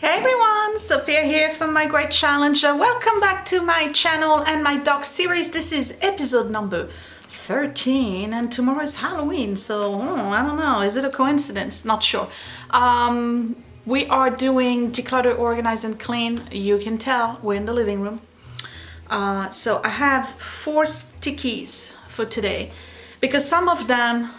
Hey everyone, Sophia here from My Great Challenge. Welcome back to my channel and my dog series. This is episode number 13 and tomorrow is Halloween, so I don't know, is it a coincidence? Not sure. We are doing declutter, organize and clean. You can tell we're in the living room. So I have 4 stickies for today because some of them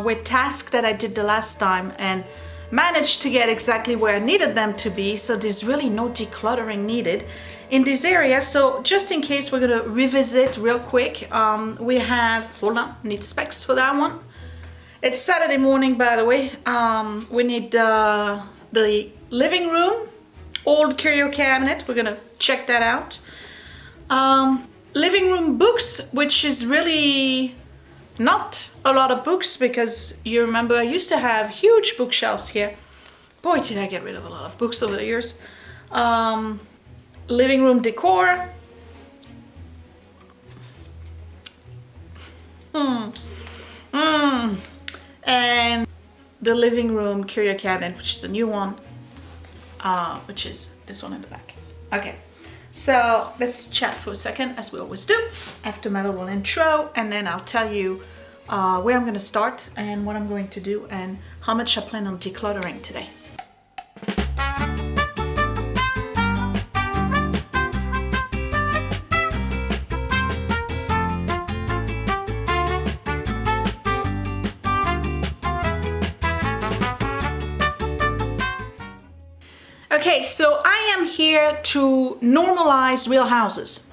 were tasks that I did the last time and managed to get exactly where I needed them to be, so there's really no decluttering needed in this area. So just in case, we're gonna revisit real quick. We have, hold on, need specs for that one. It's Saturday morning, by the way. We need the living room, old curio cabinet, we're gonna check that out. Living room books, which is really not a lot of books because you remember I used to have huge bookshelves here. Boy, did I get rid of a lot of books over the years. Living room decor. And the living room curio cabinet, which is the new one, which is this one in the back. Okay. So let's chat for a second, as we always do, after my little intro, and then I'll tell you where I'm going to start and what I'm going to do and how much I plan on decluttering today. Okay, so I am here to normalize real houses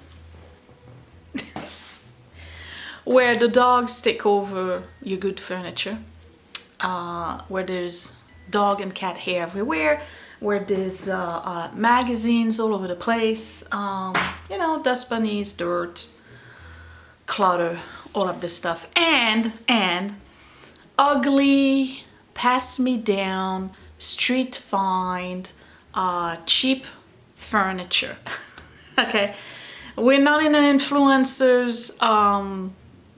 where the dogs take over your good furniture, where there's dog and cat hair everywhere, where there's magazines all over the place, you know, dust bunnies, dirt, clutter, all of this stuff, and ugly, pass me down, street find, cheap furniture. Okay, we're not in an influencer's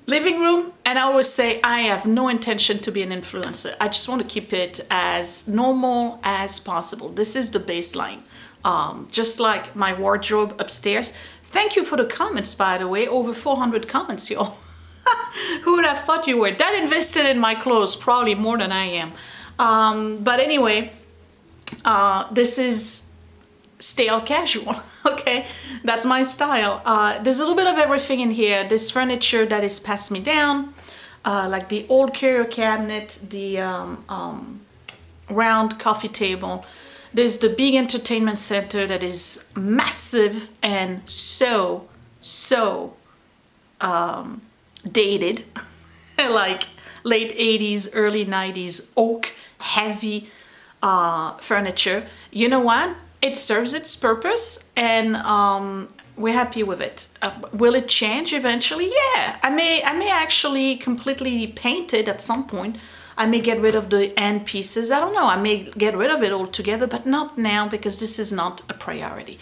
living room, and I always say I have no intention to be an influencer. I just want to keep it as normal as possible. This is the baseline, just like my wardrobe upstairs. Thank you for the comments, by the way. Over 400 comments, y'all. Who would have thought you were that invested in my clothes? Probably more than I am. But anyway, this is stale casual. Okay, that's my style. There's a little bit of everything in here. This furniture that is pass me down, like the old curio cabinet, the round coffee table. There's the big entertainment center that is massive and so dated, like late 80s, early 90s oak heavy furniture. You know what? It serves its purpose, and we're happy with it. Will it change eventually? Yeah, I may actually completely paint it at some point. I may get rid of the end pieces. I don't know. I may get rid of it altogether, but not now because this is not a priority.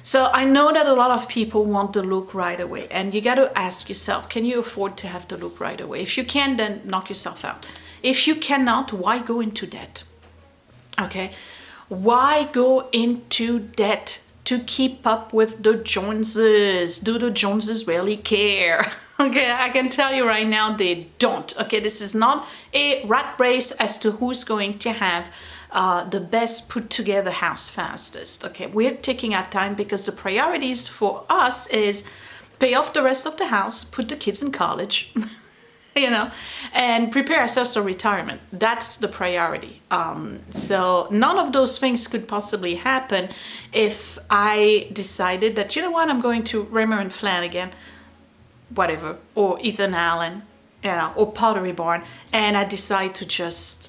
So I know that a lot of people want the look right away, and you got to ask yourself, can you afford to have the look right away? If you can, then knock yourself out. If you cannot, why go into debt? Okay, why go into debt to keep up with the Joneses? Do the Joneses really care? Okay, I can tell you right now, they don't. Okay, this is not a rat race as to who's going to have the best put together house fastest. Okay, we're taking our time because the priorities for us is pay off the rest of the house, put the kids in college, you know, and prepare ourselves for retirement. That's the priority. So none of those things could possibly happen if I decided that, you know what, I'm going to Raymer and Flanagan, whatever, or Ethan Allen, you know, or Pottery Barn, and I decide to just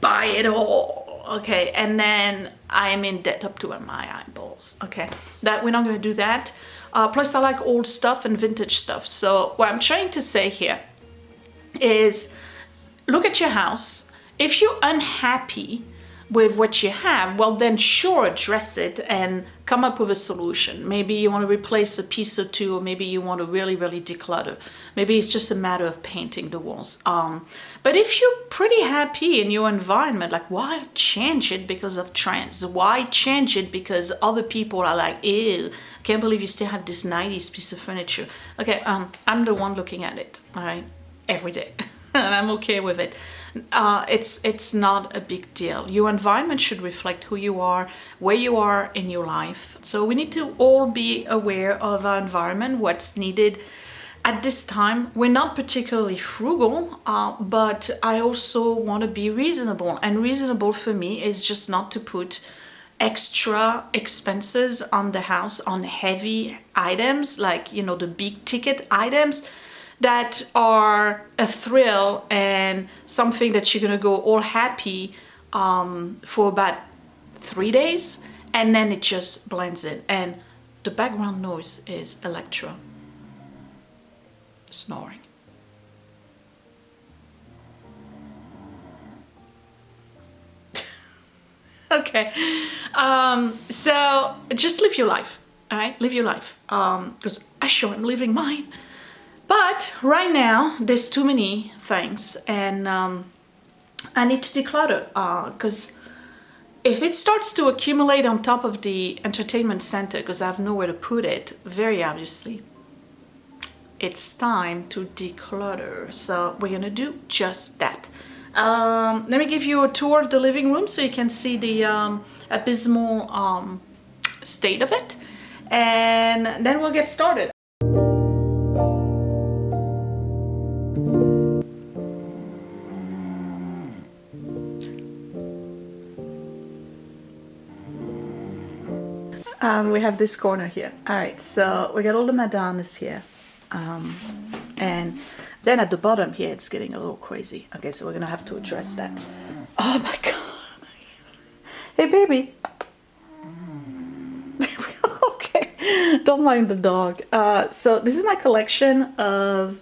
buy it all. Okay, and then I'm in debt up to my eyeballs. Okay, that we're not going to do that. Plus, I like old stuff and vintage stuff. So what I'm trying to say here is look at your house. If you're unhappy, with what you have, well then sure, address it and come up with a solution. Maybe you want to replace a piece or two, or maybe you want to really declutter. Maybe it's just a matter of painting the walls. But if you're pretty happy in your environment, like why change it because of trends? Why change it because other people are like, ew, I can't believe you still have this 90s piece of furniture. Okay, I'm the one looking at it, all right, every day. And I'm okay with it. It's not a big deal. Your environment should reflect who you are, where you are in your life. So we need to all be aware of our environment, what's needed at this time. We're not particularly frugal, but I also want to be reasonable. And reasonable for me is just not to put extra expenses on the house on heavy items, like, you know, the big ticket items that are a thrill and something that you're gonna go all happy for about 3 days, and then it just blends in. And the background noise is Electra snoring. Okay, so just live your life, all right? Live your life, because I sure am living mine. But right now, there's too many things, and I need to declutter, because if it starts to accumulate on top of the entertainment center, because I have nowhere to put it, very obviously, it's time to declutter. So we're gonna do just that. Let me give you a tour of the living room so you can see the abysmal state of it, and then we'll get started. We have this corner here. All right, so we got all the Madonnas here. And then at the bottom here, it's getting a little crazy. Okay, so we're gonna have to address that. Oh my God. Hey, baby. Okay, don't mind the dog. So this is my collection of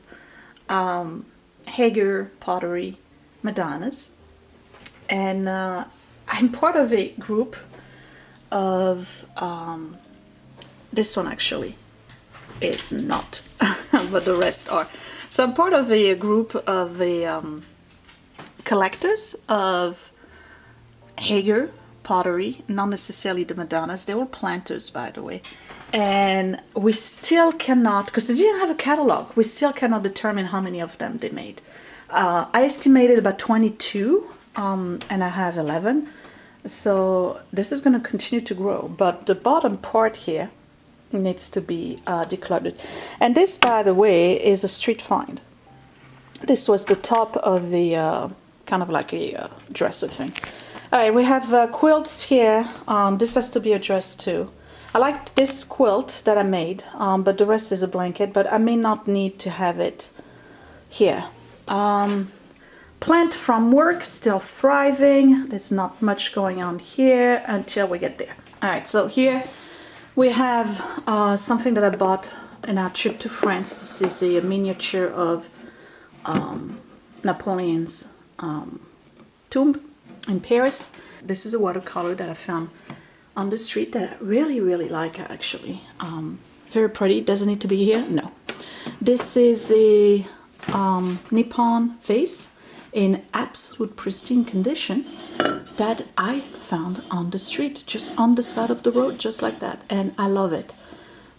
Hager pottery Madonnas. And I'm part of a group of this one actually is not, but the rest are. So I'm part of a group of the collectors of Hager pottery, not necessarily the Madonnas. They're all planters, by the way. And we still cannot, because they didn't have a catalog, we still cannot determine how many of them they made. I estimated about 22, and I have 11. So this is going to continue to grow, but the bottom part here needs to be decluttered. And this, by the way, is a street find. This was the top of the kind of like a dresser thing. All right, we have quilts here. This has to be addressed too. I like this quilt that I made, but the rest is a blanket, but I may not need to have it here. Plant from work, still thriving. There's not much going on here until we get there. All right, so here we have something that I bought in our trip to France. This is a miniature of Napoleon's tomb in Paris. This is a watercolor that I found on the street that I really like, actually. Very pretty. Doesn't need to be here. No. This is a Nippon vase in absolute pristine condition that I found on the street, just on the side of the road, just like that, and I love it.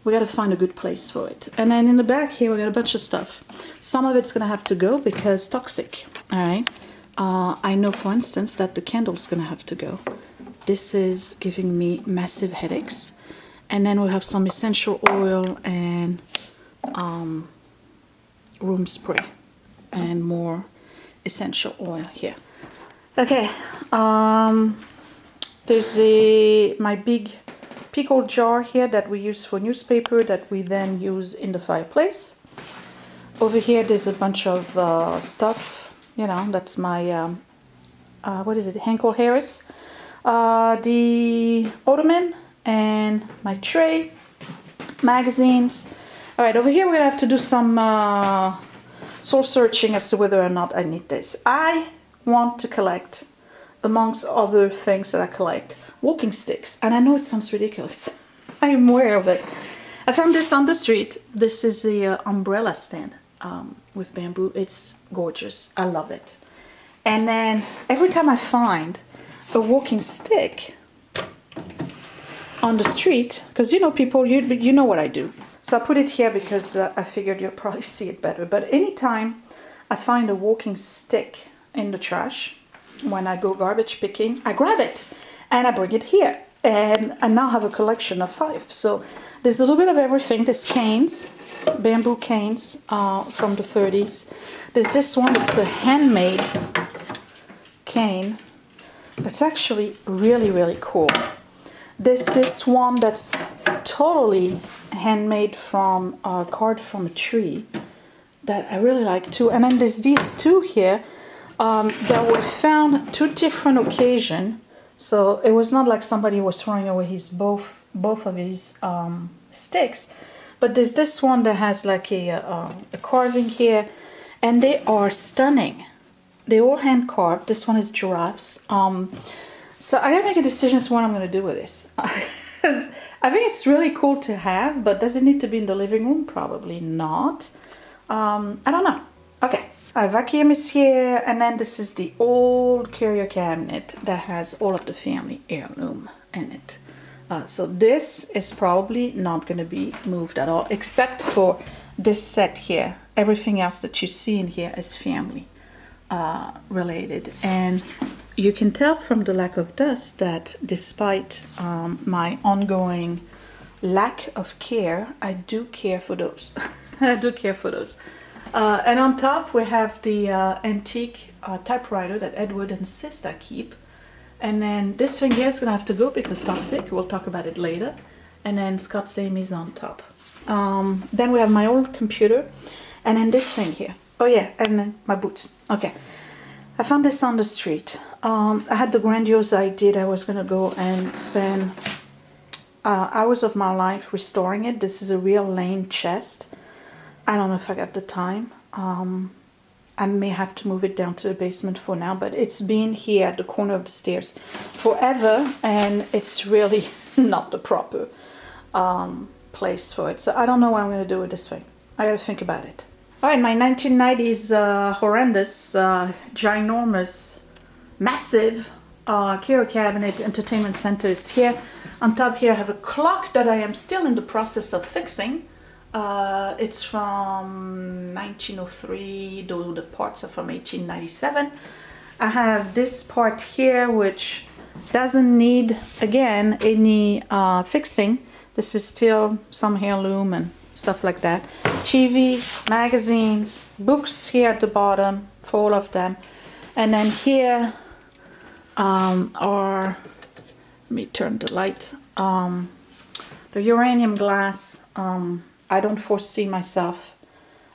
We gotta find a good place for it. And then in the back here we got a bunch of stuff. Some of it's gonna have to go because toxic. All right, I know, for instance, that the candle's gonna have to go. This is giving me massive headaches. And then we have some essential oil and room spray and more essential oil here. Okay, there's my big pickle jar here that we use for newspaper that we then use in the fireplace. Over here there's a bunch of stuff, you know, that's my what is it, Henkel Harris, the ottoman and my tray, magazines. All right, over here we're gonna have to do some soul searching as to whether or not I need this. I want to collect amongst other things that I collect, walking sticks. And I know it sounds ridiculous. I am aware of it. I found this on the street. This is the umbrella stand with bamboo. It's gorgeous. I love it. And then every time I find a walking stick on the street, because you know people, you know what I do. So I put it here because I figured you'll probably see it better. But anytime I find a walking stick in the trash, when I go garbage picking, I grab it and I bring it here. And I now have a collection of 5. So there's a little bit of everything. There's canes, bamboo canes from the 30s. There's this one, it's a handmade cane. That's actually really, really cool. There's this one that's totally handmade from a card from a tree that I really like too. And then there's these 2 here that were found 2 different occasions. So it was not like somebody was throwing away his both of his sticks, but there's this one that has like a carving here, and they are stunning. They all hand carved. This one is giraffes. So I gotta make a decision as to what I'm gonna do with this. I think it's really cool to have, but does it need to be in the living room? Probably not. I don't know. Okay. Our vacuum is here, and then this is the old curio cabinet that has all of the family heirloom in it. So this is probably not going to be moved at all, except for this set here. Everything else that you see in here is family related. And you can tell from the lack of dust that despite my ongoing lack of care, I do care for those. I do care for those. And on top we have the antique typewriter that Edward insists I keep. And then this thing here is going to have to go because toxic. We'll talk about it later. And then Scott's Amy is on top. Then we have my old computer. And then this thing here. Oh yeah, and then my boots. Okay. I found this on the street. I had the grandiose idea that I was going to go and spend hours of my life restoring it. This is a real Lane chest. I don't know if I got the time. I may have to move it down to the basement for now, but it's been here at the corner of the stairs forever, and it's really not the proper place for it. So I don't know what I'm going to do with this thing. I got to think about it. All right, my 1990s horrendous, ginormous, massive curio cabinet entertainment center is here. On top here I have a clock that I am still in the process of fixing. It's from 1903, though the parts are from 1897. I have this part here which doesn't need, again, any fixing. This is still some heirloom and stuff like that. TV, magazines, books here at the bottom for all of them. And then here are, let me turn the light, the uranium glass. I don't foresee myself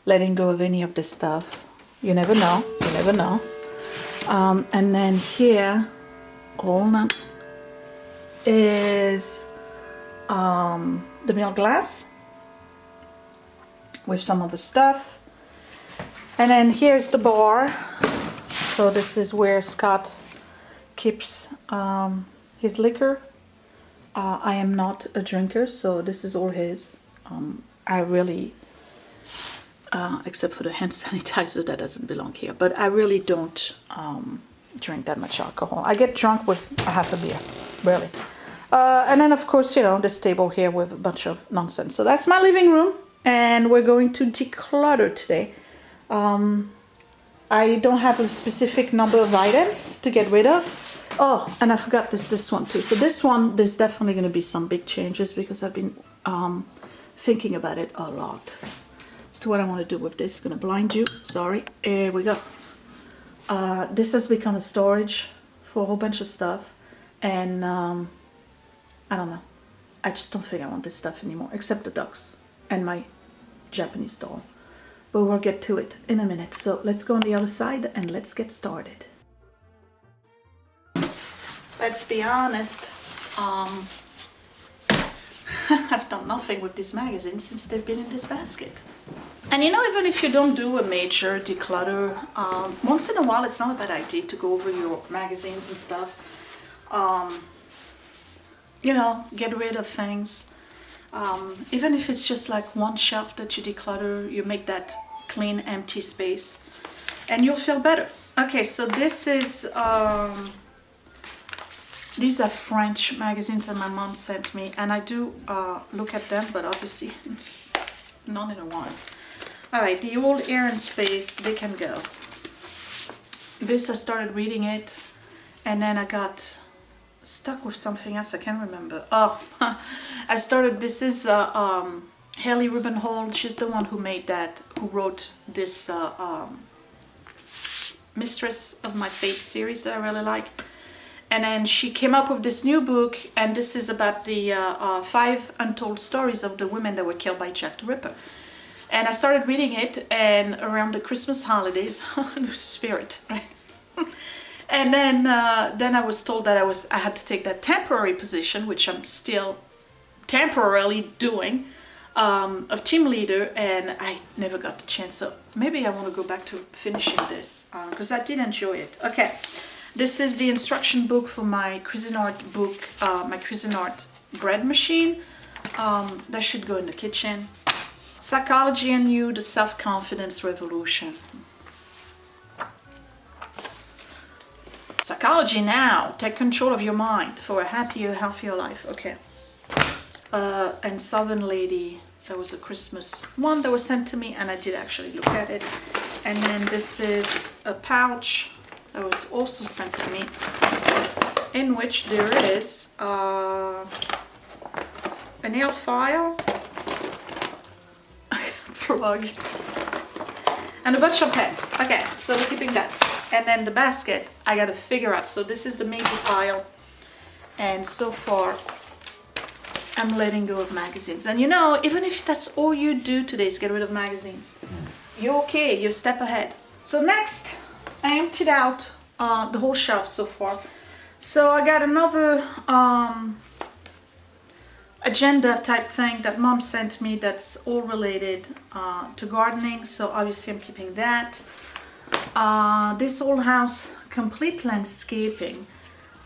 letting go of any of this stuff. You never know. You never know. And then here, hold on, is the milk glass with some other stuff. And then here's the bar. So this is where Scott keeps his liquor. I am not a drinker, so this is all his. I really, except for the hand sanitizer that doesn't belong here, but I really don't drink that much alcohol. I get drunk with a half a beer, really. And then of course, you know, this table here with a bunch of nonsense. So that's my living room, and we're going to declutter today. I don't have a specific number of items to get rid of. Oh, and I forgot this one too. So this one, there's definitely going to be some big changes because I've been thinking about it a lot as to what I want to do with this. Gonna blind you, sorry. Here we go. This has become a storage for a whole bunch of stuff, and I don't know, I just don't think I want this stuff anymore, except the ducks and my Japanese doll, but we'll get to it in a minute. So let's go on the other side and let's get started. Let's be honest, I've done nothing with these magazines since they've been in this basket. And you know, even if you don't do a major declutter, once in a while it's not a bad idea to go over your magazines and stuff. You know, get rid of things. Even if it's just like one shelf that you declutter, you make that clean, empty space, and you'll feel better. Okay, so this is, these are French magazines that my mom sent me, and I do look at them, but obviously not in a while. All right, the old Air and Space, they can go. This, I started reading it, and then I got stuck with something else. I can't remember. Oh, I started, this is Haley Rubenhold. She's the one who made that, who wrote this Mistress of My Fate series that I really like. And then she came up with this new book, and this is about the 5 untold stories of the women that were killed by Jack the Ripper. And I started reading it, and around the Christmas holidays, the spirit, right? And then I was told that I had to take that temporary position, which I'm still temporarily doing, of team leader, and I never got the chance. So maybe I want to go back to finishing this, because I did enjoy it. Okay, this is the instruction book for my Cuisinart book, my Cuisinart bread machine. That should go in the kitchen. Psychology and You, the Self-Confidence Revolution. Psychology Now, take control of your mind for a happier, healthier life. Okay. And Southern Lady, that was a Christmas one that was sent to me, and I did actually look at it. And then this is a pouch that was also sent to me, in which there is a nail file, plug, and a bunch of pens. Okay, so we're keeping that. And then the basket, I gotta figure out. So this is the maybe pile, and so far I'm letting go of magazines. And you know, even if that's all you do today is get rid of magazines, you're okay, you're a step ahead. So next, I emptied out the whole shelf so far. So I got another agenda type thing that mom sent me that's all related to gardening, so obviously I'm keeping that. This old house complete landscaping,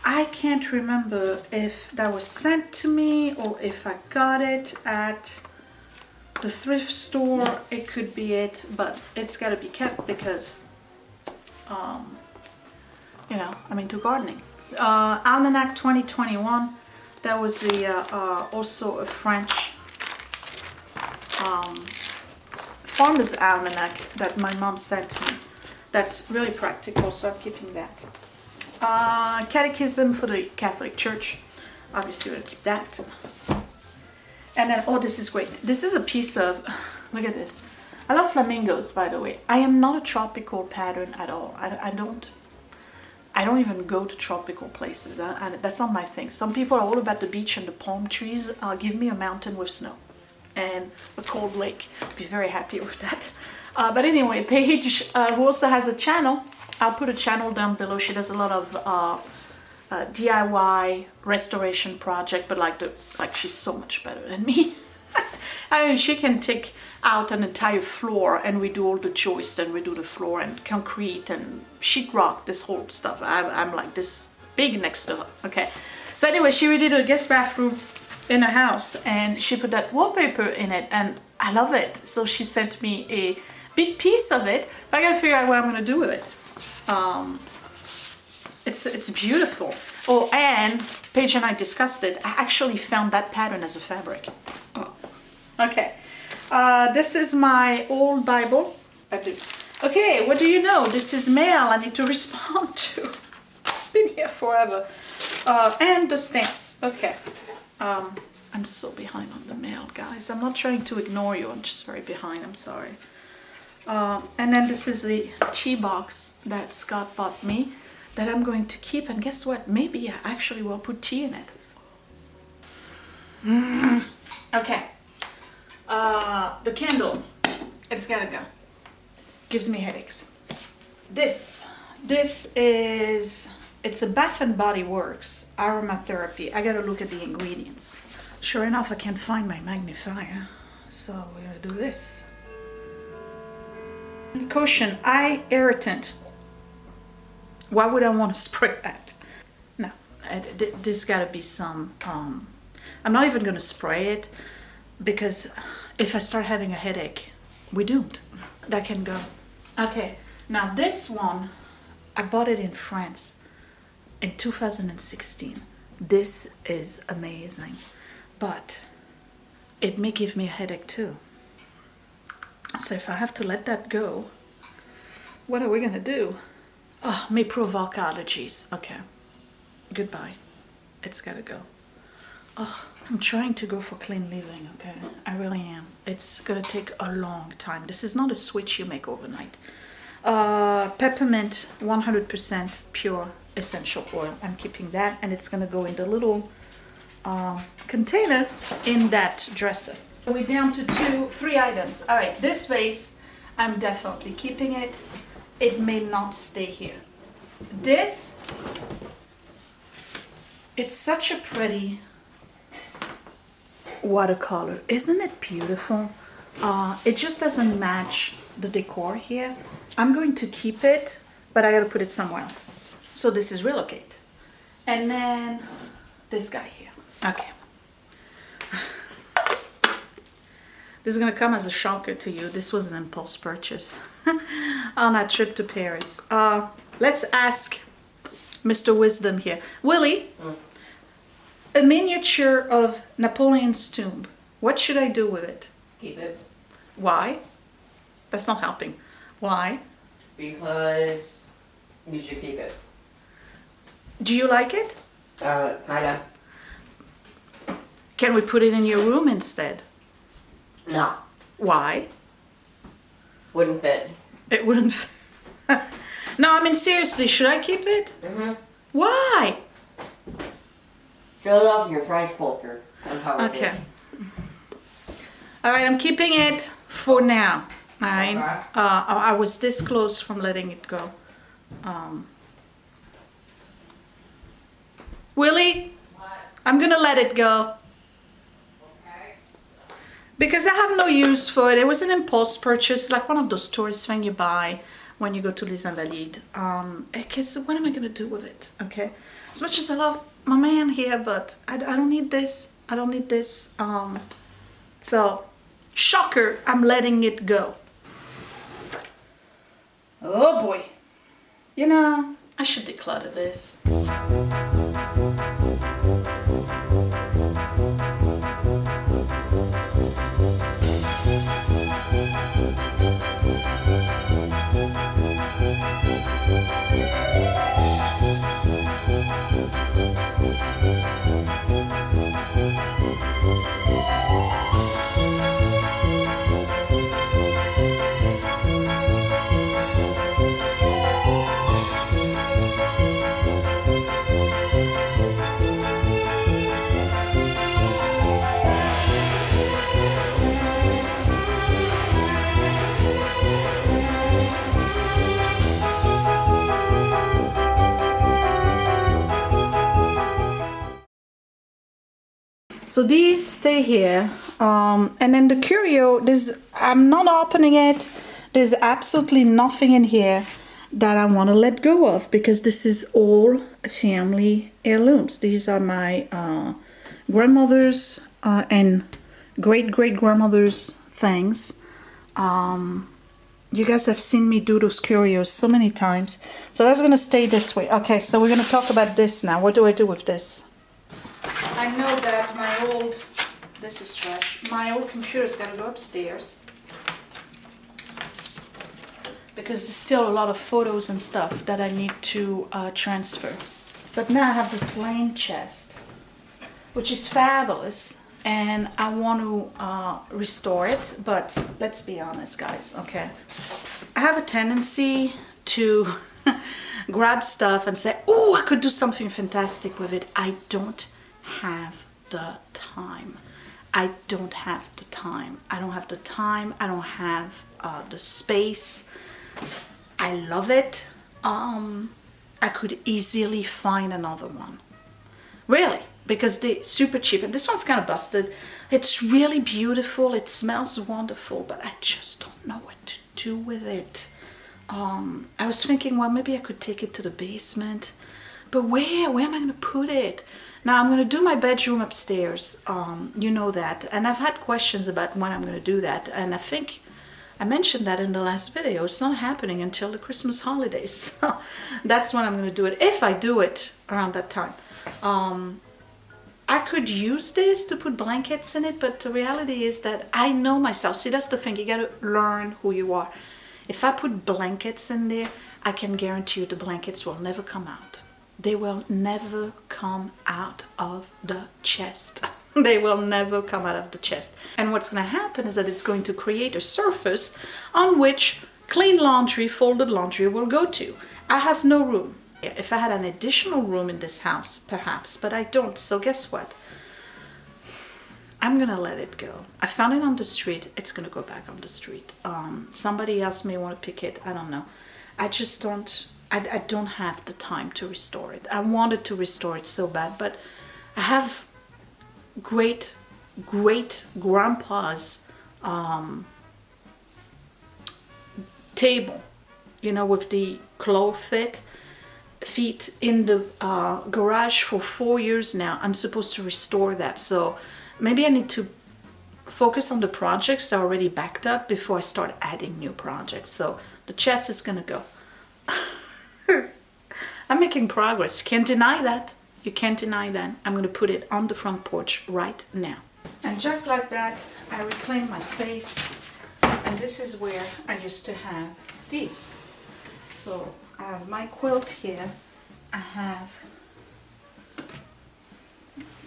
I can't remember if that was sent to me or if I got it at the thrift store. It could be it, but it's got to be kept because you know, I'm into gardening. Almanac 2021. That was the also a French farmer's almanac that my mom sent me. That's really practical, so I'm keeping that. Catechism for the Catholic Church. Obviously, we'll keep that. And then, oh, this is great. This is a piece of, look at this. I love flamingos, by the way. I am not a tropical pattern at all. I don't even go to tropical places. That's not my thing. Some people are all about the beach and the palm trees. Give me a mountain with snow and a cold lake. I'd be very happy with that. But anyway, Paige, who also has a channel, I'll put a channel down below. She does a lot of DIY restoration project, but like she's so much better than me. I mean, she can take out an entire floor and we do all the joist and we do the floor and concrete and sheetrock, this whole stuff. I'm like this big next to her. Okay, so anyway, she redid a guest bathroom in a house and she put that wallpaper in it, and I love it. So she sent me a big piece of it, but I gotta figure out what I'm gonna do with it. It's beautiful. Oh, and Paige and I discussed it. I actually found that pattern as a fabric. Oh. Okay, this is my old Bible. I do. Okay, what do you know? This is mail I need to respond to. It's been here forever. And the stamps. Okay. I'm so behind on the mail, guys. I'm not trying to ignore you. I'm just very behind. I'm sorry. And then this is the tea box that Scott bought me that I'm going to keep. And guess what? Maybe I actually will put tea in it. Okay. The candle. It's gotta go. Gives me headaches. This is, it's a Bath and Body Works aromatherapy. I gotta look at the ingredients. Sure enough, I can't find my magnifier. So we're gonna do this. Caution, eye irritant. Why would I want to spray that? No, there's got to be some, I'm not even going to spray it because if I start having a headache, we're doomed. That can go. Okay, now this one, I bought it in France in 2016. This is amazing, but it may give me a headache too. So if I have to let that go, what are we gonna do? Oh, may provoke allergies. Okay, goodbye. It's gotta go. Oh, I'm trying to go for clean living, okay? I really am. It's gonna take a long time. This is not a switch you make overnight. Peppermint, 100% pure essential oil. I'm keeping that, and it's gonna go in the little container in that dresser. We're down to 3 items. All right, this vase, I'm definitely keeping it. It may not stay here. This, it's such a pretty watercolor. Isn't it beautiful? It just doesn't match the decor here. I'm going to keep it, but I gotta put it somewhere else. So this is relocate. And then this guy here. Okay. This is gonna come as a shocker to you. This was an impulse purchase on that trip to Paris. Let's ask Mr. Wisdom here. Willie, a miniature of Napoleon's tomb. What should I do with it? Keep it. Why? That's not helping. Why? Because you should keep it. Do you like it? Kinda. Can we put it in your room instead? No. Why? Wouldn't fit. It wouldn't fit. No, I mean seriously, should I keep it? Mm-hmm. Why? Shows off your French culture and how it Okay. is. All right, I'm keeping it for now. All right. Okay. I was this close from letting it go. Willie, What? I'm gonna let it go Okay. because I have no use for it. It was an impulse purchase, like one of those tourist things you buy when you go to Les Invalides. Because what am I gonna do with it? Okay. As much as I love my man here, but I don't need this. I don't need this. So, shocker, I'm letting it go. Oh boy. You know, I should declutter this. So these stay here, and then the curio, I'm not opening it. There's absolutely nothing in here that I want to let go of because this is all family heirlooms. These are my grandmother's and great-great-grandmother's things. You guys have seen me do those curios so many times. So that's gonna stay this way. Okay, so we're gonna talk about this now. What do I do with this? I know that this is trash. My old computer's gotta go upstairs because there's still a lot of photos and stuff that I need to transfer. But now I have this lane chest, which is fabulous, and I want to restore it, but let's be honest, guys, okay? I have a tendency to grab stuff and say, oh, I could do something fantastic with it. I don't have the time. I don't have the time. I don't have the time. I don't have the space. I love it. I could easily find another one. Really, because they're super cheap. And this one's kind of busted. It's really beautiful. It smells wonderful, but I just don't know what to do with it. I was thinking, well, maybe I could take it to the basement, but where am I going to put it? Now I'm going to do my bedroom upstairs. You know that. And I've had questions about when I'm going to do that. And I think I mentioned that in the last video. It's not happening until the Christmas holidays. That's when I'm going to do it, if I do it around that time. I could use this to put blankets in it, but the reality is that I know myself. See, that's the thing. You got to learn who you are. If I put blankets in there, I can guarantee you the blankets will never come out. They will never come out of the chest. They will never come out of the chest. And what's going to happen is that it's going to create a surface on which clean laundry, folded laundry will go to. I have no room. If I had an additional room in this house, perhaps, but I don't. So guess what? I'm gonna let it go. I found it on the street. It's gonna go back on the street. Somebody else may want to pick it. I don't know. I just don't. I don't have the time to restore it. I wanted to restore it so bad, but I have great grandpa's table, you know, with the claw feet in the garage for 4 years now. I'm supposed to restore that, so maybe I need to focus on the projects that are already backed up before I start adding new projects. So the chest is gonna go. I'm making progress. Can't deny that. You can't deny that. I'm gonna put it on the front porch right now. And just like that, I reclaim my space. And this is where I used to have these. So I have my quilt here. I have,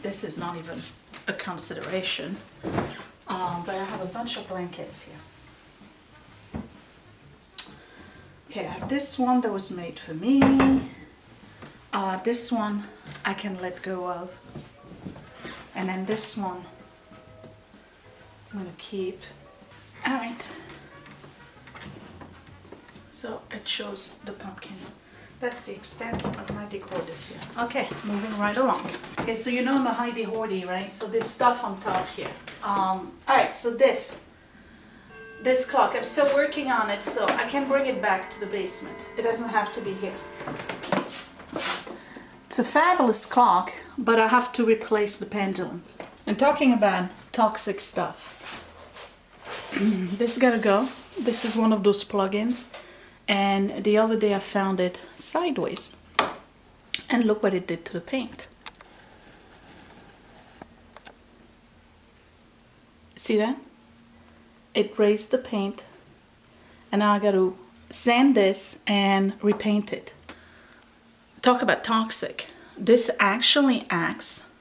this is not even a consideration, but I have a bunch of blankets here. Okay, I have this one that was made for me. This one I can let go of. And then this one I'm gonna keep. All right. So it shows the pumpkin. That's the extent of my decor this year. Okay, moving right along. Okay, so you know I'm a Heidi Hordy, right? So there's stuff on top here. All right, so this clock, I'm still working on it, so I can bring it back to the basement. It doesn't have to be here. It's a fabulous clock, but I have to replace the pendulum. And talking about toxic stuff, this gotta go. This is one of those plugins. And the other day I found it sideways. And look what it did to the paint. See that? It raised the paint. And now I got to sand this and repaint it. Talk about toxic. This actually acts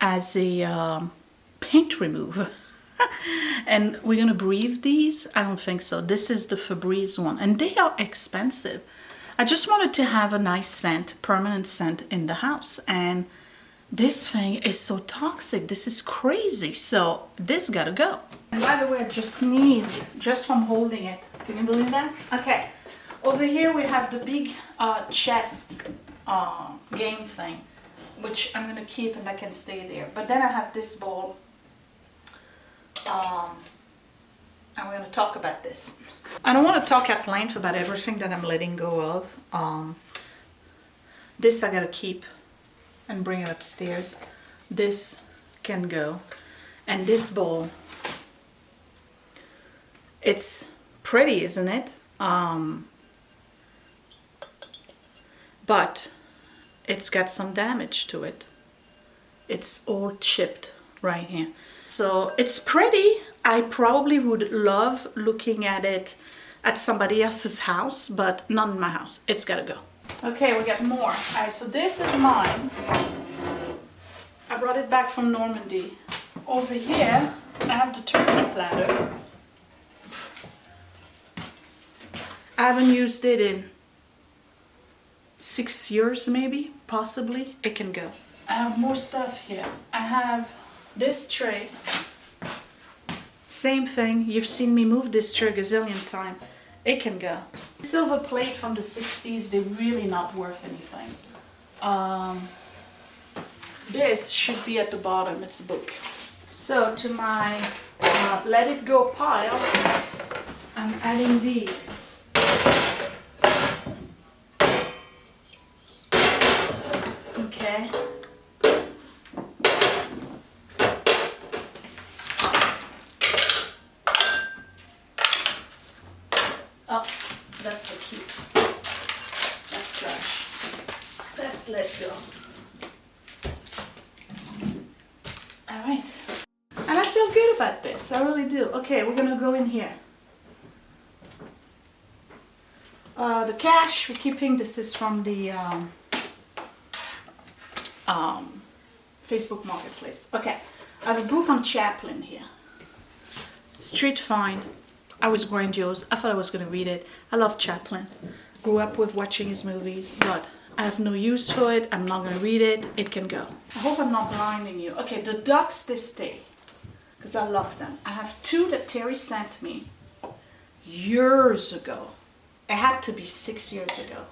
as a paint remover. And we're gonna breathe these? I don't think so. This is the Febreze one, and they are expensive. I just wanted to have a nice scent, permanent scent in the house, and this thing is so toxic. This is crazy. So this gotta go. And by the way, I just sneezed just from holding it. Can you believe that? Okay. Over here we have the big chest game thing, which I'm gonna keep and that can stay there. But then I have this bowl. And we're going to talk about this. I don't want to talk at length about everything that I'm letting go of. This I got to keep and bring it upstairs. This can go. And this bowl, it's pretty, isn't it? But it's got some damage to it. It's all chipped right here. So it's pretty. I probably would love looking at it at somebody else's house, but not in my house. It's gotta go. Okay, we got more. All right, so this is mine. I brought it back from Normandy. Over here, I have the turkey platter. I haven't used it in 6 years, maybe, possibly. It can go. I have more stuff here. I have this tray, same thing. You've seen me move this tray a gazillion times. It can go. Silver plate from the 60s, they're really not worth anything. This should be at the bottom, it's a book. So to my let it go pile, I'm adding these. Okay. Oh, that's so cute. That's trash. Let's let go. All right. And I feel good about this. I really do. Okay, we're gonna go in here. The cash we're keeping. This is from the Facebook Marketplace. Okay, I have a book on Chaplin here. Street Find. I was grandiose. I thought I was going to read it. I love Chaplin. Grew up with watching his movies, but I have no use for it. I'm not going to read it. It can go. I hope I'm not blinding you. Okay, the ducks they stay, because I love them. I have two that Terry sent me years ago. It had to be 6 years ago.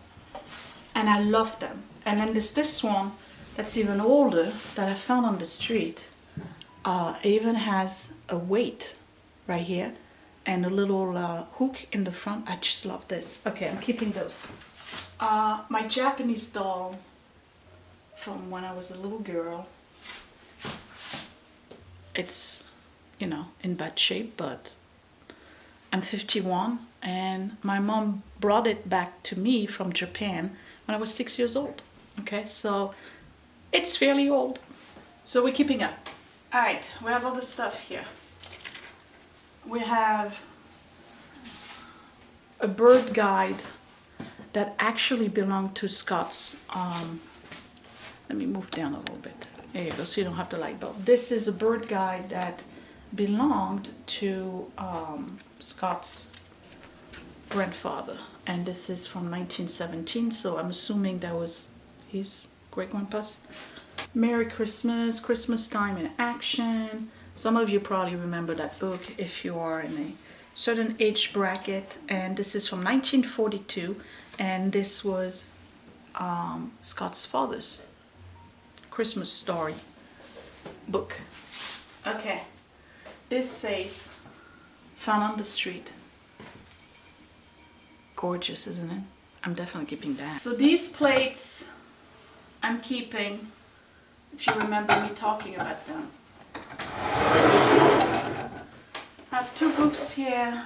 And I love them. And then there's this one that's even older that I found on the street. It even has a weight right here and a little hook in the front. I just love this. Okay, I'm keeping those. My Japanese doll from when I was a little girl. It's, you know, in bad shape, but I'm 51 and my mom brought it back to me from Japan when I was 6 years old. Okay, so it's fairly old. So we're keeping up. All right, we have other stuff here. We have a bird guide that actually belonged to Scott's. Let me move down a little bit. There you go, so you don't have the light bulb. This is a bird guide that belonged to Scott's grandfather, and this is from 1917, so I'm assuming that was his great-grandpa's. Merry Christmas, Christmas Time in Action. Some of you probably remember that book if you are in a certain age bracket, and this is from 1942, and this was Scott's father's Christmas story book. Okay, this vase found on the street. Gorgeous, isn't it? I'm definitely keeping that. So these plates I'm keeping, if you remember me talking about them. I have two books here.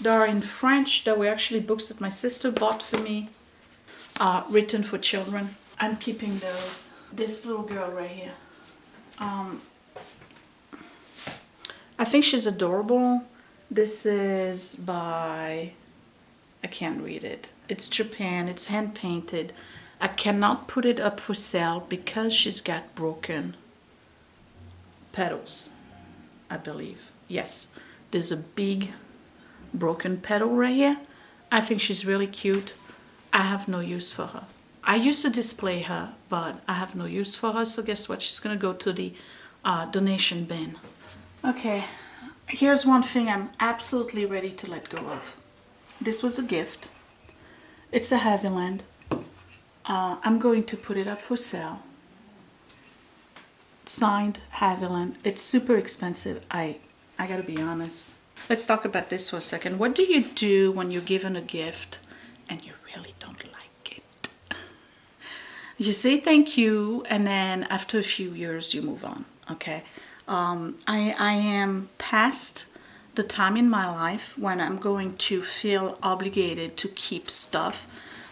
They are in French. They were actually books that my sister bought for me, written for children. I'm keeping those. This little girl right here. I think she's adorable. This is by, I can't read it. It's Japan. It's hand painted. I cannot put it up for sale because she's got broken petals, I believe. Yes, there's a big broken petal right here. I think she's really cute. I have no use for her. I used to display her, but I have no use for her, so guess what? She's gonna go to the donation bin. Okay, here's one thing I'm absolutely ready to let go of. This was a gift. It's a Haviland. I'm going to put it up for sale. Signed Haviland. It's super expensive. I gotta be honest. Let's talk about this for a second. What do you do when you're given a gift and you really don't like it? You say thank you, and then after a few years you move on. Okay. I am past the time in my life when I'm going to feel obligated to keep stuff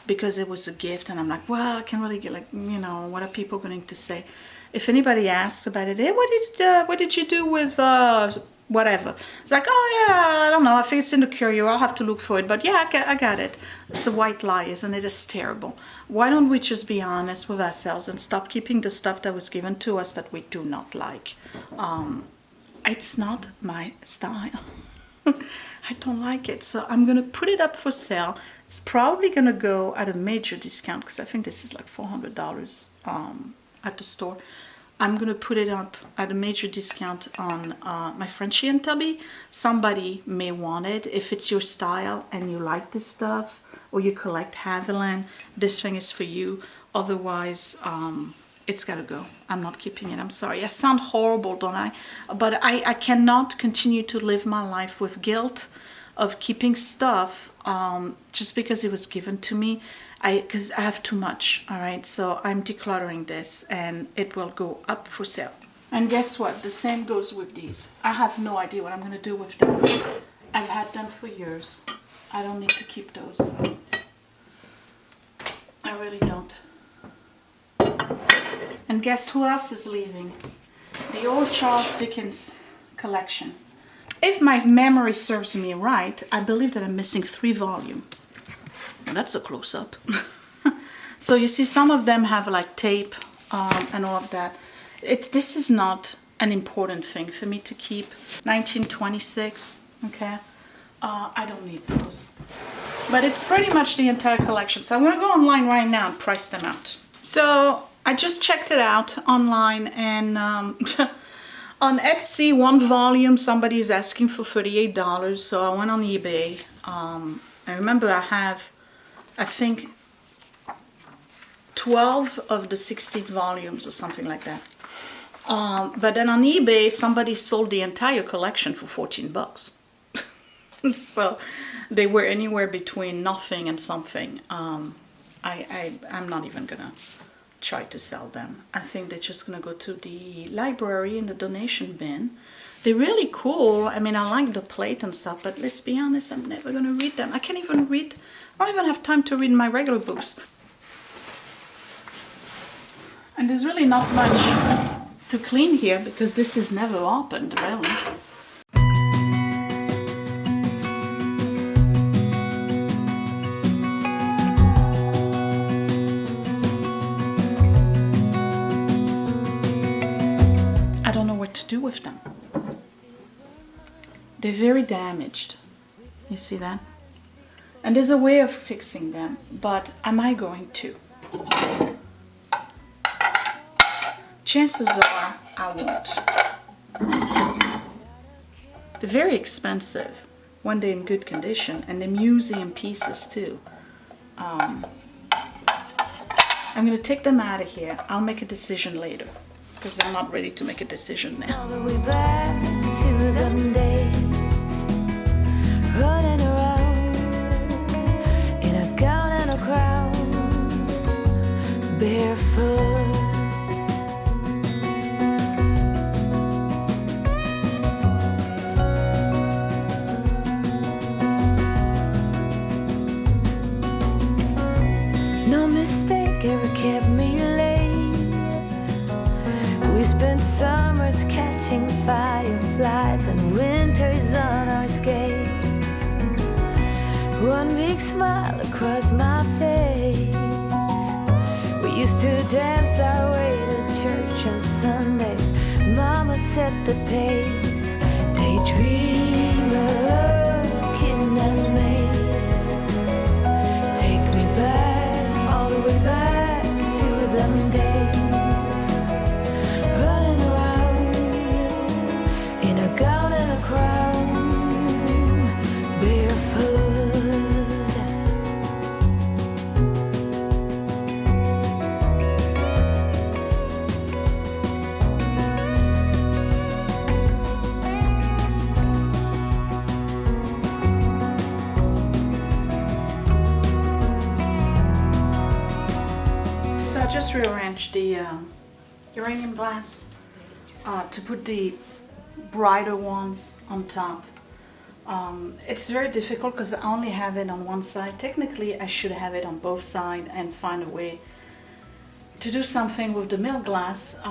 because it was a gift, and I'm like, well, I can't really get, like, you know, what are people going to say? If anybody asks about it, hey, what did you do with whatever? It's like, oh yeah, I don't know, I think it's in the curio, I'll have to look for it, but yeah, I got it. It's a white lie, isn't it? It's terrible. Why don't we just be honest with ourselves and stop keeping the stuff that was given to us that we do not like? It's not my style. I don't like it, so I'm gonna put it up for sale. It's probably gonna go at a major discount because I think this is like $400 at the store. I'm gonna put it up at a major discount on my Frenchie and Tubby. Somebody may want it. If it's your style and you like this stuff, or you collect Haviland, this thing is for you. Otherwise, it's gotta go. I'm not keeping it. I'm sorry. I sound horrible, don't I? But I cannot continue to live my life with guilt of keeping stuff just because it was given to me. Because I have too much, all right? So I'm decluttering this and it will go up for sale. And guess what? The same goes with these. I have no idea what I'm gonna do with them. I've had them for years. I don't need to keep those. I really don't. And guess who else is leaving? The old Charles Dickens collection. If my memory serves me right, I believe that I'm missing 3 volumes. That's a close-up. So you see some of them have like tape and all of that. This is not an important thing for me to keep. 1926, okay? I don't need those. But it's pretty much the entire collection. So I'm gonna go online right now and price them out. So I just checked it out online and on Etsy, 1 volume, somebody is asking for $38. So I went on eBay. I remember I have, I think, 12 of the 16 volumes or something like that. But then on eBay, somebody sold the entire collection for $14. So they were anywhere between nothing and something. I'm not even gonna try to sell them. I think they're just gonna go to the library in the donation bin. They're really cool. I mean, I like the plate and stuff, but let's be honest, I'm never gonna read them. I can't even read, I don't even have time to read my regular books. And there's really not much to clean here because this is never opened, really. I don't know what to do with them. They're very damaged. You see that? And there's a way of fixing them, but am I going to? Chances are I won't. They're very expensive when they're in good condition, and they're museum pieces too. I'm gonna take them out of here. I'll make a decision later because I'm not ready to make a decision now. All the way back to them days, running around in a gown and a crown, barefoot. No mistake ever kept me late. We spent summers catching fireflies and winters on our skates. One big smile across my face. We used to dance our way to church on Sundays. Mama set the pace. Daydreamer, kitten and maid. Take me back, all the way back to them days. Running around in a gown and a crown, barefoot. So I just rearranged the uranium glass to put the brighter ones on top. It's very difficult because I only have it on one side. Technically, I should have it on both sides and find a way to do something with the milk glass.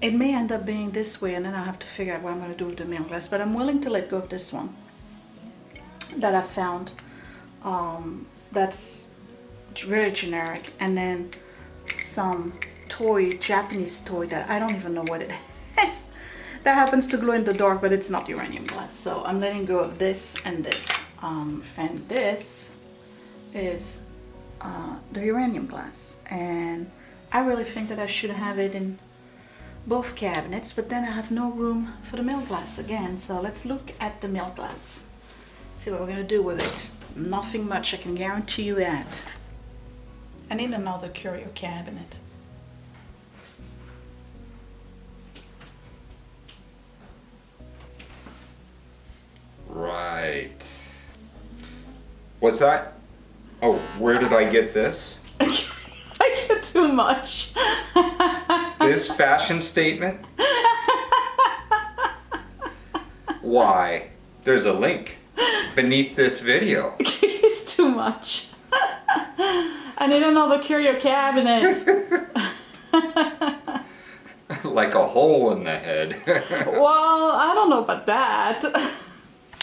It may end up being this way, and then I have to figure out what I'm going to do with the milk glass. But I'm willing to let go of this one that I found. That's very generic, and then some toy, Japanese toy that I don't even know what it is. That happens to glow in the dark, but it's not uranium glass. So I'm letting go of this and this. And this is the uranium glass. And I really think that I should have it in both cabinets, but then I have no room for the milk glass again. So let's look at the milk glass. See what we're gonna do with it. Nothing much, I can guarantee you that. I need another curio cabinet. Right. What's that? Oh, where did I get this? I get too much. This fashion statement? Why? There's a link beneath this video. It's too much. I need another curio cabinet. Like a hole in the head. Well, I don't know about that.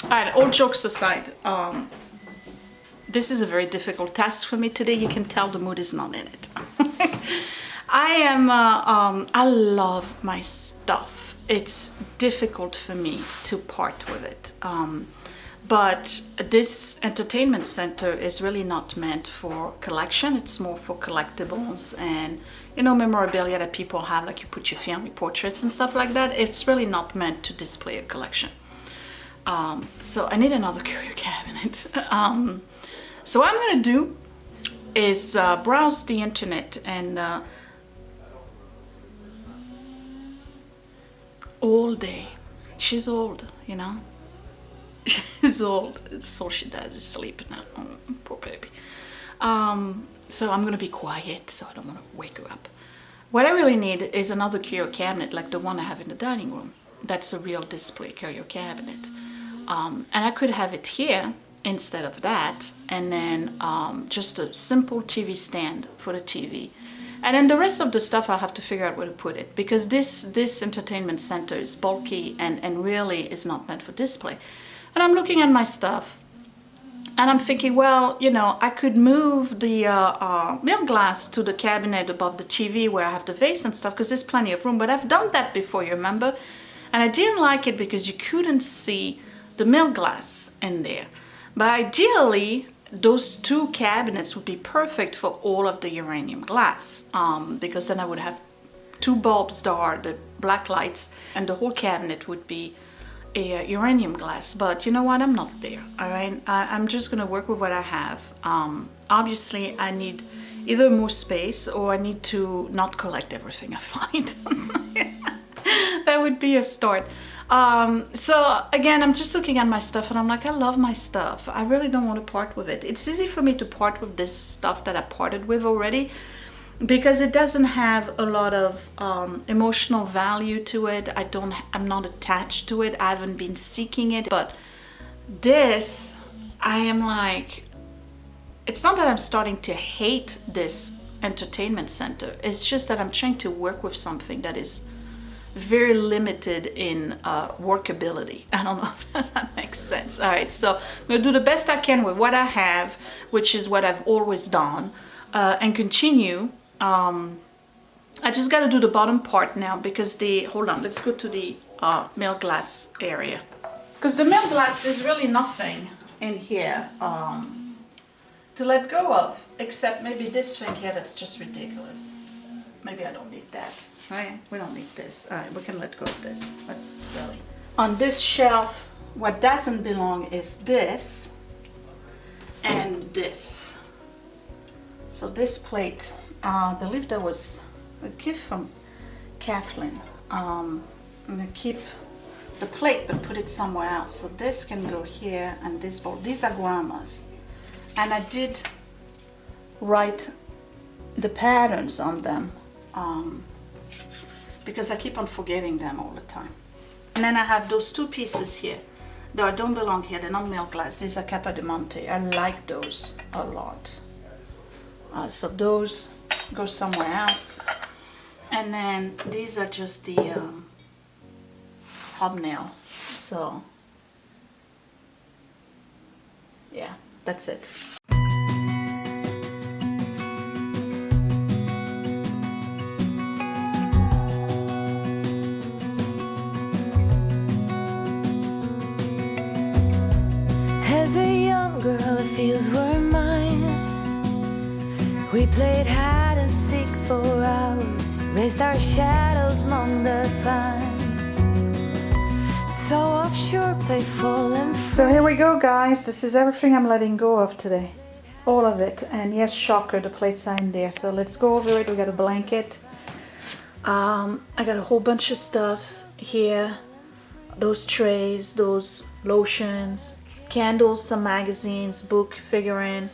Alright, all jokes aside, this is a very difficult task for me today. You can tell the mood is not in it. I love my stuff. It's difficult for me to part with it. But this entertainment center is really not meant for collection. It's more for collectibles and, you know, memorabilia that people have, like you put your family portraits and stuff like that. It's really not meant to display a collection. So I need another curio cabinet. So what I'm gonna do is browse the internet and all day. She's old, you know. She's old. That's all she does is sleep now. Oh, poor baby. So I'm gonna be quiet, so I don't want to wake her up. What I really need is another curio cabinet like the one I have in the dining room. That's a real display curio cabinet. And I could have it here instead of that, and then just a simple TV stand for the TV. And then the rest of the stuff I'll have to figure out where to put it, because this entertainment center is bulky and really is not meant for display. And I'm looking at my stuff and I'm thinking, well, you know, I could move the milk glass to the cabinet above the TV where I have the vase and stuff, because there's plenty of room. But I've done that before, you remember? And I didn't like it because you couldn't see the milk glass in there. But ideally, those two cabinets would be perfect for all of the uranium glass, because then I would have two bulbs that are the black lights, and the whole cabinet would be a uranium glass. But you know what? I'm not there. All right, I'm just gonna work with what I have. Obviously, I need either more space or I need to not collect everything I find. That would be a start. So again, I'm just looking at my stuff and I'm like, I love my stuff. I really don't want to part with it. It's easy for me to part with this stuff that I parted with already, because it doesn't have a lot of emotional value to it. I'm not attached to it. I haven't been seeking it. But this, I am like, it's not that I'm starting to hate this entertainment center. It's just that I'm trying to work with something that is very limited in workability. I don't know if that makes sense. All right, so I'm gonna do the best I can with what I have, which is what I've always done, and continue. I just got to do the bottom part now, because hold on, let's go to the milk glass area, because the milk glass, there's really nothing in here to let go of, except maybe this thing here that's just ridiculous. Maybe I don't need that. Right? We don't need this. All right, we can let go of this. That's silly. On this shelf, what doesn't belong is this and this. So this plate, I believe that was a gift from Kathleen. I'm gonna keep the plate but put it somewhere else. So this can go here, and this bowl. These are grandma's. And I did write the patterns on them, because I keep on forgetting them all the time. And then I have those two pieces here that don't belong here. They're not milk glass. These are Capa di Monte. I like those a lot. So those go somewhere else. And then these are just the hobnail. So yeah, that's it. As a young girl, it feels we're mine. We played hide and seek for hours, raised our shadows among the pines. So offshore, playful and free. So here we go, guys. This is everything I'm letting go of today. all of it. And yes, shocker, the plates are in there. So let's go over it. We got a blanket. I got a whole bunch of stuff here. Those trays, those lotions, candles, some magazines, book, figurine,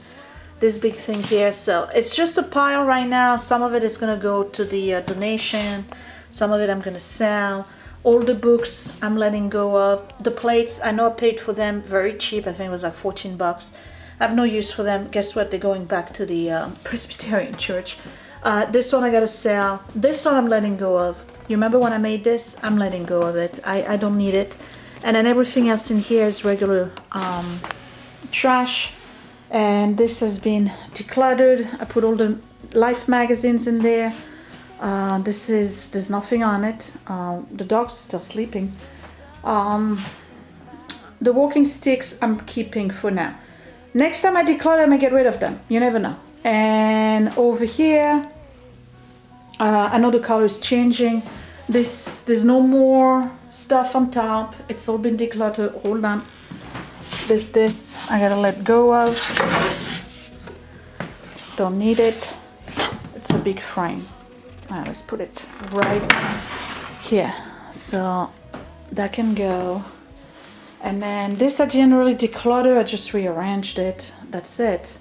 this big thing here. So it's just a pile right now. Some of it is gonna go to the donation. Some of it I'm gonna sell. All the books I'm letting go of. The plates, I know I paid for them very cheap. I think it was like 14 bucks. I have no use for them. Guess what? They're going back to the Presbyterian church. This one I gotta sell. This one I'm letting go of. You remember when I made this? I'm letting go of it. I don't need it. And then everything else in here is regular trash. And this has been decluttered. I put all the Life magazines in there. There's nothing on it. The dog's still sleeping. The walking sticks I'm keeping for now. Next time I declutter, I may get rid of them. You never know. And over here, I know the color is changing. There's no more stuff on top. It's all been decluttered. Hold on. This I gotta let go of. Don't need it. It's a big frame. Let's put it right here. So that can go. And then this I didn't really declutter. I just rearranged it. That's it.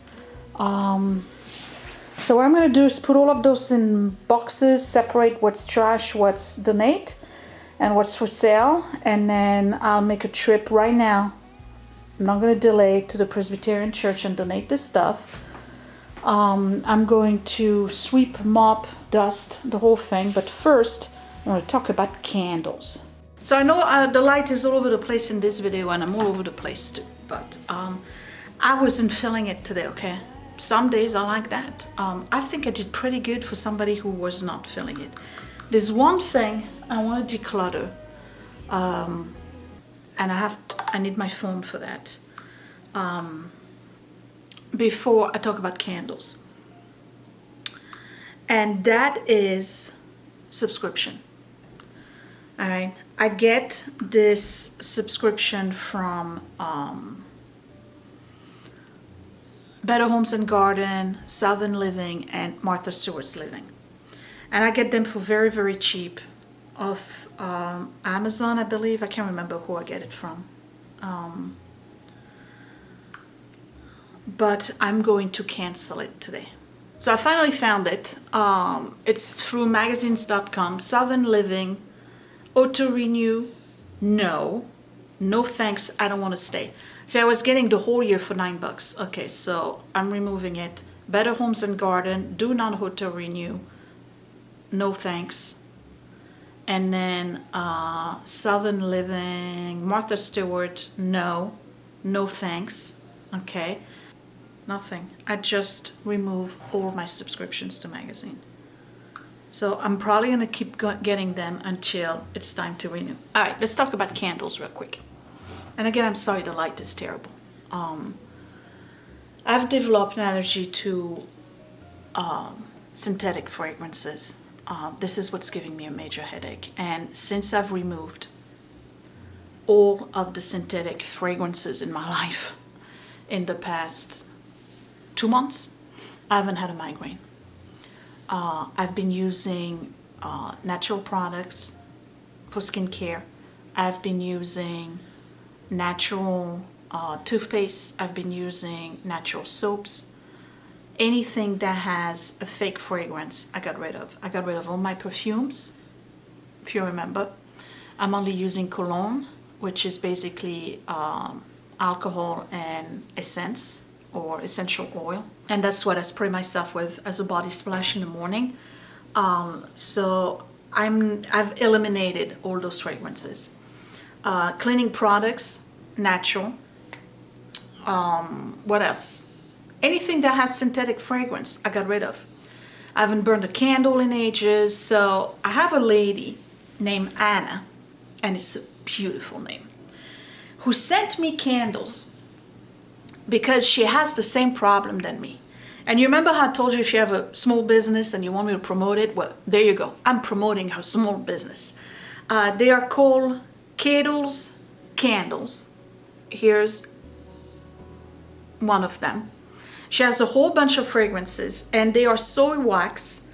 So what I'm gonna do is put all of those in boxes, separate what's trash, what's donate, and what's for sale. And then I'll make a trip right now. I'm not gonna delay to the Presbyterian church and donate this stuff. I'm going to sweep, mop, dust, the whole thing. But first, I want to talk about candles. So I know the light is all over the place in this video, and I'm all over the place too. But I wasn't feeling it today, okay? Some days are like that. I think I did pretty good for somebody who was not feeling it. There's one thing I want to declutter, and I need my phone for that. Before I talk about candles, and that is subscription. All right, I get this subscription from Better Homes and Garden, Southern Living, and Martha Stewart's Living, and I get them for very, very cheap off Amazon, I believe. I can't remember who I get it from. But I'm going to cancel it today. So I finally found it. It's through magazines.com. Southern Living, Auto Renew, no thanks, I don't want to stay. See, I was getting the whole year for $9. Okay, so I'm removing it. Better Homes and Garden, do not Auto Renew, no thanks. And then Southern Living, Martha Stewart, no thanks. Okay. Nothing. I just remove all my subscriptions to magazine. So I'm probably gonna keep getting them until it's time to renew. All right, let's talk about candles real quick. And again, I'm sorry the light is terrible. I've developed an allergy to synthetic fragrances. This is what's giving me a major headache. And since I've removed all of the synthetic fragrances in my life in the past 2 months, I haven't had a migraine. I've been using natural products for skincare. I've been using natural toothpaste. I've been using natural soaps. Anything that has a fake fragrance, I got rid of. I got rid of all my perfumes, if you remember. I'm only using cologne, which is basically alcohol and essence or essential oil, and that's what I spray myself with as a body splash in the morning. So I've eliminated all those fragrances. Cleaning products, natural. What else? Anything that has synthetic fragrance, I got rid of. I haven't burned a candle in ages. So I have a lady named Anna, and it's a beautiful name, who sent me candles because she has the same problem than me. And you remember how I told you if you have a small business and you want me to promote it? Well, there you go. I'm promoting her small business. They are called Kettles Candles. Here's one of them. She has a whole bunch of fragrances, and they are soy wax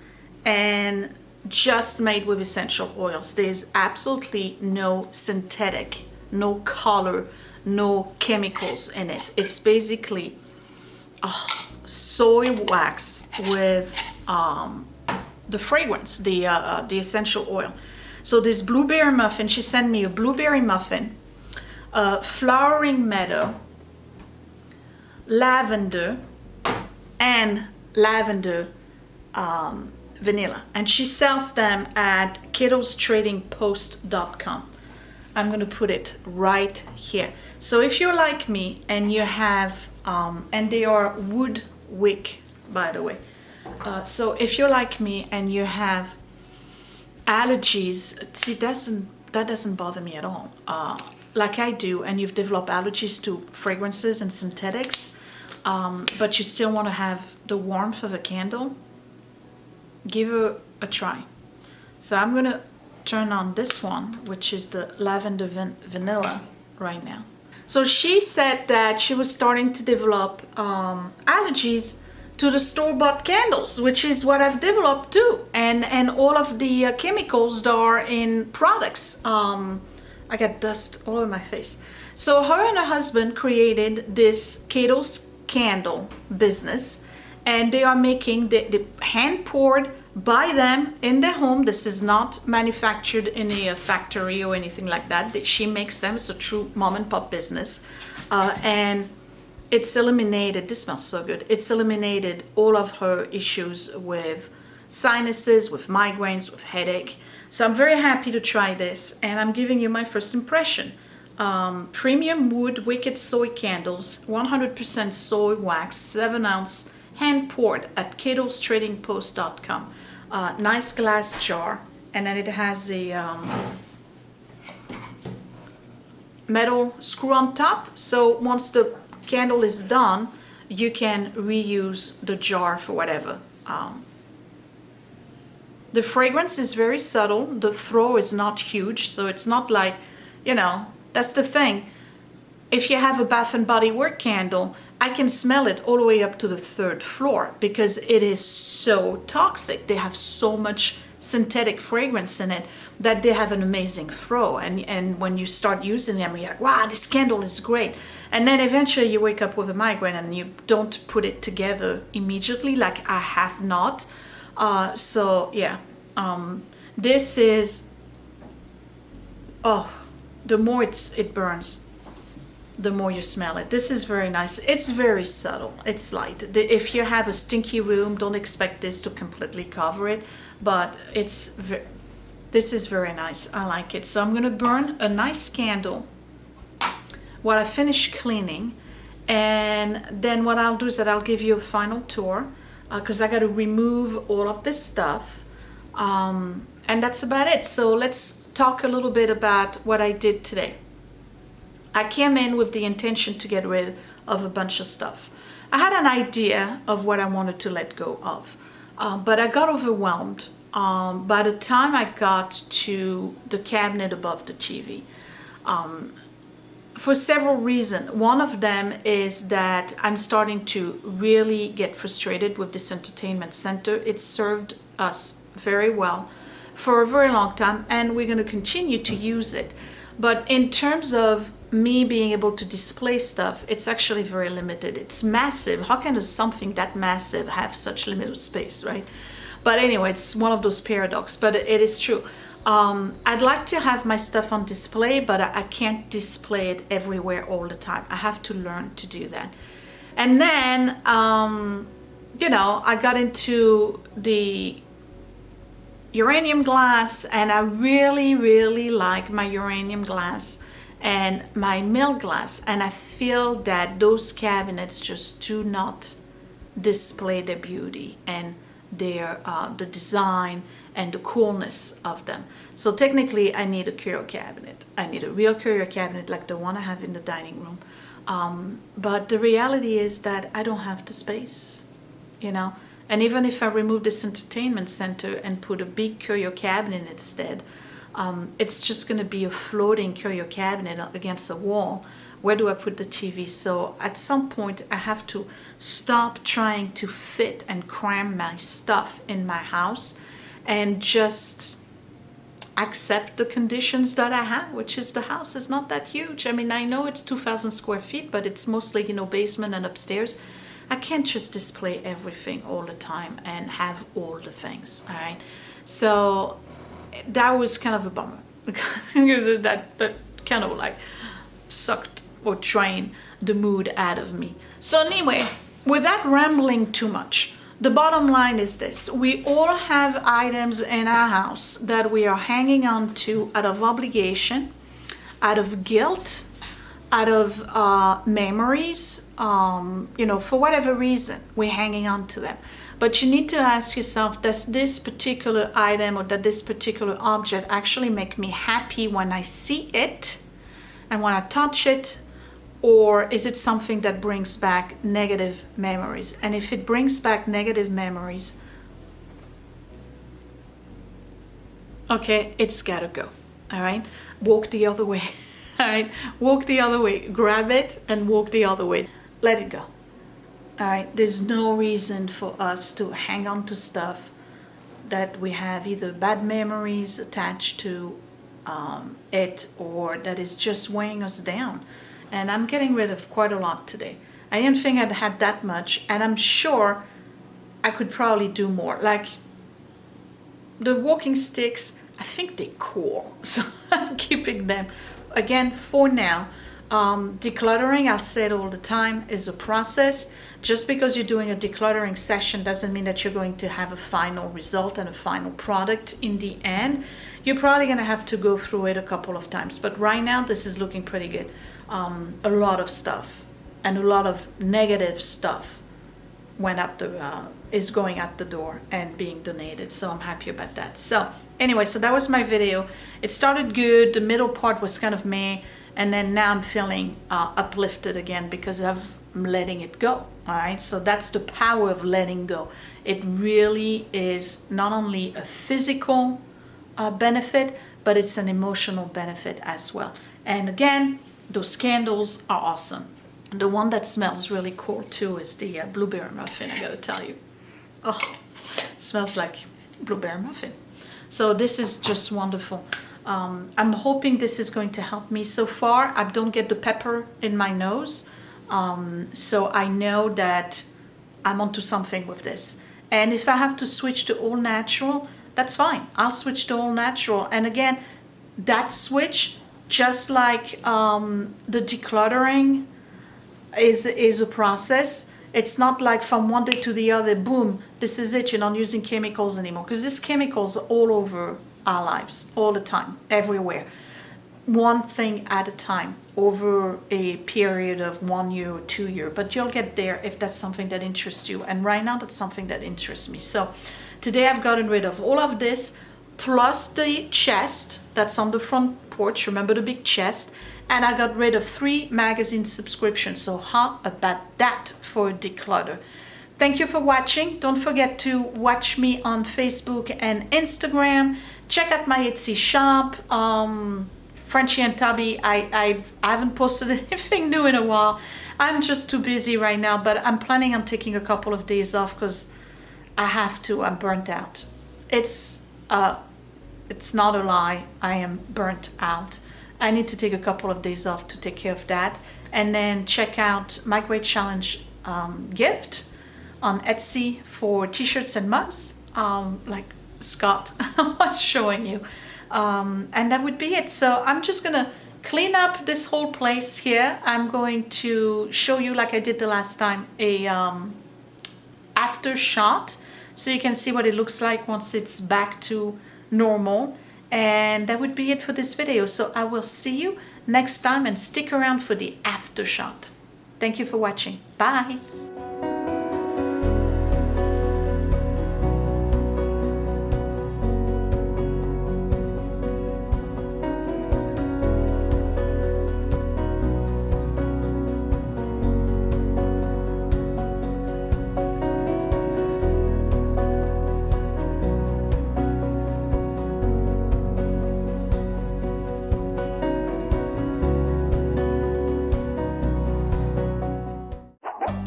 and just made with essential oils. There's absolutely no synthetic, no color, no chemicals in it. It's basically soy wax with the fragrance, the essential oil. So this blueberry muffin, she sent me a blueberry muffin, flowering meadow, lavender, and lavender vanilla, and she sells them at KettosTradingPost.com. I'm gonna put it right here. So if you're like me and you have and they are wood wick, by the way, so if you're like me and you have allergies, see, that doesn't bother me at all, like I do, and you've developed allergies to fragrances and synthetics, but you still want to have the warmth of a candle, give it a try. So I'm gonna turn on this one, which is the lavender vanilla right now. So she said that she was starting to develop allergies to the store-bought candles, which is what I've developed too, and all of the chemicals that are in products. I got dust all over my face. So her and her husband created this Keto's candle business, and they are making the hand poured by them in their home. This is not manufactured in a factory or anything like that. She makes them. It's a true mom and pop business, and it's eliminated, this smells so good, it's eliminated all of her issues with sinuses, with migraines, with headache. So I'm very happy to try this, and I'm giving you my first impression. Premium wood wicked soy candles, 100% soy wax, 7-ounce, hand poured at KettosTradingPost.com. Nice glass jar, and then it has a metal screw on top, so once the candle is done, you can reuse the jar for whatever. The fragrance is very subtle. The throw is not huge, so it's not like, you know, that's the thing. If you have a Bath and Body Works candle, I can smell it all the way up to the 3rd floor because it is so toxic. They have so much synthetic fragrance in it that they have an amazing throw, and when you start using them, you're like, wow, this candle is great. And then eventually you wake up with a migraine and you don't put it together immediately, like I have not. So yeah, this is, oh, the more it burns, the more you smell it. This is very nice. It's very subtle. It's light. If you have a stinky room, don't expect this to completely cover it, but this is very nice. I like it. So I'm gonna burn a nice candle while I finish cleaning, and then what I'll do is that I'll give you a final tour, because I got to remove all of this stuff, and that's about it. So let's talk a little bit about what I did today. I came in with the intention to get rid of a bunch of stuff. I had an idea of what I wanted to let go of, but I got overwhelmed by the time I got to the cabinet above the TV. For several reasons. One of them is that I'm starting to really get frustrated with this entertainment center. It served us very well for a very long time, and we're going to continue to use it. But in terms of me being able to display stuff, it's actually very limited. It's massive. How can something that massive have such limited space, right? But anyway, it's one of those paradoxes, but it is true. I'd like to have my stuff on display, but I can't display it everywhere all the time. I have to learn to do that. And then, you know, I got into the uranium glass, and I really, really like my uranium glass and my mill glass. And I feel that those cabinets just do not display their beauty and their the design and the coolness of them. So technically I need a curio cabinet. I need a real curio cabinet like the one I have in the dining room. But the reality is that I don't have the space, you know. And even if I remove this entertainment center and put a big curio cabinet instead, it's just going to be a floating curio cabinet against a wall Where do I put the TV? So at some point I have to stop trying to fit and cram my stuff in my house and just accept the conditions that I have, which is the house is not that huge. I mean, I know it's 2,000 square feet, but it's mostly, you know, basement and upstairs. I can't just display everything all the time and have all the things, all right? So that was kind of a bummer. that kind of like sucked or drained the mood out of me. So anyway, without rambling too much, the bottom line is this. We all have items in our house that we are hanging on to out of obligation, out of guilt, out of memories, you know, for whatever reason, we're hanging on to them. But you need to ask yourself, does this particular item or does this particular object actually make me happy when I see it and when I touch it? Or is it something that brings back negative memories? And if it brings back negative memories, okay, it's gotta go, all right? Walk the other way, all right? Walk the other way, grab it and walk the other way. Let it go, all right? There's no reason for us to hang on to stuff that we have either bad memories attached to it or that is just weighing us down. And I'm getting rid of quite a lot today. I didn't think I'd had that much, and I'm sure I could probably do more. Like the walking sticks, I think they're cool, so I'm keeping them. Again, for now, decluttering, I'll say it all the time, is a process. Just because you're doing a decluttering session doesn't mean that you're going to have a final result and a final product in the end. You're probably going to have to go through it a couple of times, but right now this is looking pretty good. A lot of stuff and a lot of negative stuff is going out the door and being donated, so I'm happy about that. So anyway, so that was my video. It started good, the middle part was kind of meh, and then now I'm feeling uplifted again because I'm letting it go. All right, so that's the power of letting go. It really is not only a physical benefit, but it's an emotional benefit as well. And again, those candles are awesome. The one that smells really cool too is the blueberry muffin, I gotta tell you. Oh, smells like blueberry muffin. So this is just wonderful. I'm hoping this is going to help me. So far, I don't get the pepper in my nose. So I know that I'm onto something with this. And if I have to switch to all natural, that's fine. I'll switch to all natural. And again, that switch, just like the decluttering is a process. It's not like from one day to the other, boom, this is it, you're not using chemicals anymore. Because there's chemicals all over our lives, all the time, everywhere. One thing at a time, over a period of 1 year or 2 years. But you'll get there if that's something that interests you. And right now, that's something that interests me. So today I've gotten rid of all of this, plus the chest that's on the front porch. Remember the big chest? And I got rid of 3 magazine subscriptions. So how about that for declutter? Thank you for watching. Don't forget to watch me on Facebook and Instagram. Check out my Etsy shop. Frenchie and Tubby, I haven't posted anything new in a while. I'm just too busy right now, but I'm planning on taking a couple of days off because I have to. I'm burnt out. It's not a lie. I am burnt out. I need to take a couple of days off to take care of that. And then check out my Great Challenge gift on Etsy for t-shirts and mugs, like Scott was showing you. And that would be it. So I'm just gonna clean up this whole place here. I'm going to show you, like I did the last time, a after shot, so you can see what it looks like once it's back to normal. And that would be it for this video. So I will see you next time, and stick around for the after shot. Thank you for watching. Bye.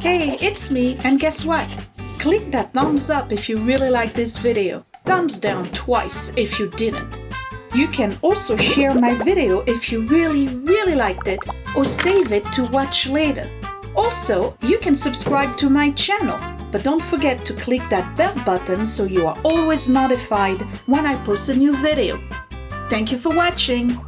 Hey, it's me, and guess what? Click that thumbs up if you really like this video. Thumbs down twice if you didn't. You can also share my video if you really liked it, or save it to watch later. Also, you can subscribe to my channel, but don't forget to click that bell button so you are always notified when I post a new video. Thank you for watching.